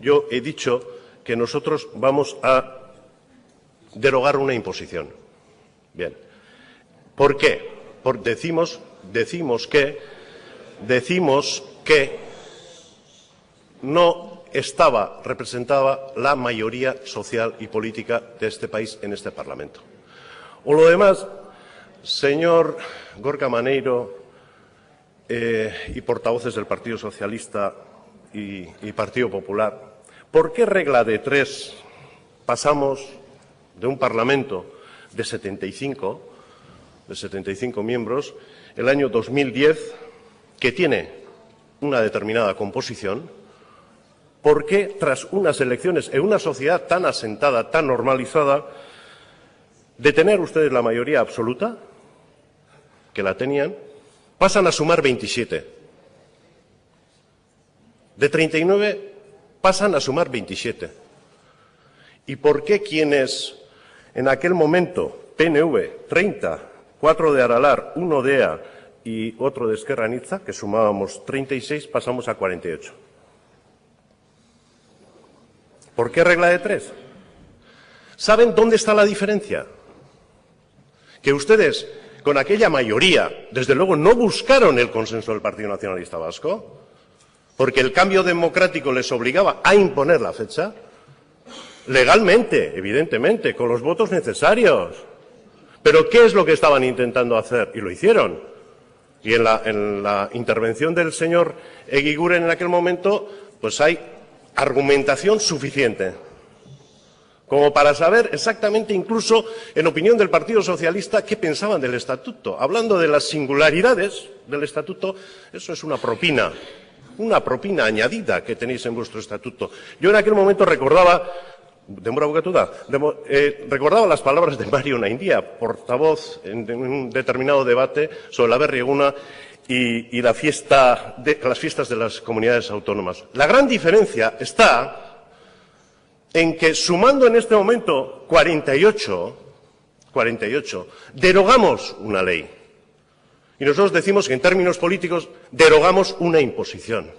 yo he dicho que nosotros vamos a derogar una imposición. Bien. ¿Por qué? Porque decimos que no estaba representada la mayoría social y política de este país en este Parlamento. O lo demás, señor Gorka Maneiro y portavoces del Partido Socialista y Partido Popular, ¿por qué regla de tres pasamos de un Parlamento de 75 miembros, el año 2010, que tiene una determinada composición? ¿Por qué tras unas elecciones en una sociedad tan asentada, tan normalizada, de tener ustedes la mayoría absoluta, que la tenían, pasan a sumar 27? De 39 pasan a sumar 27. ¿Y por qué quienes en aquel momento, PNV, 30, 4 de Aralar, 1 de EA y otro de Esquerra Anitza, que sumábamos 36, pasamos a 48? ¿Por qué regla de tres? ¿Saben dónde está la diferencia? Que ustedes, con aquella mayoría, desde luego no buscaron el consenso del Partido Nacionalista Vasco, porque el cambio democrático les obligaba a imponer la fecha, legalmente, evidentemente, con los votos necesarios. Pero ¿qué es lo que estaban intentando hacer? Y lo hicieron. Y en la intervención del señor Eguiguren en aquel momento, pues hay argumentación suficiente como para saber exactamente, incluso en opinión del Partido Socialista, qué pensaban del Estatuto. Hablando de las singularidades del Estatuto, eso es una propina añadida que tenéis en vuestro Estatuto. Yo en aquel momento recordaba las palabras de Mario Naindia, portavoz en un determinado debate sobre la Berri Eguna y las fiestas de las comunidades autónomas. La gran diferencia está en que, sumando en este momento 48, derogamos una ley. Y nosotros decimos que en términos políticos derogamos una imposición.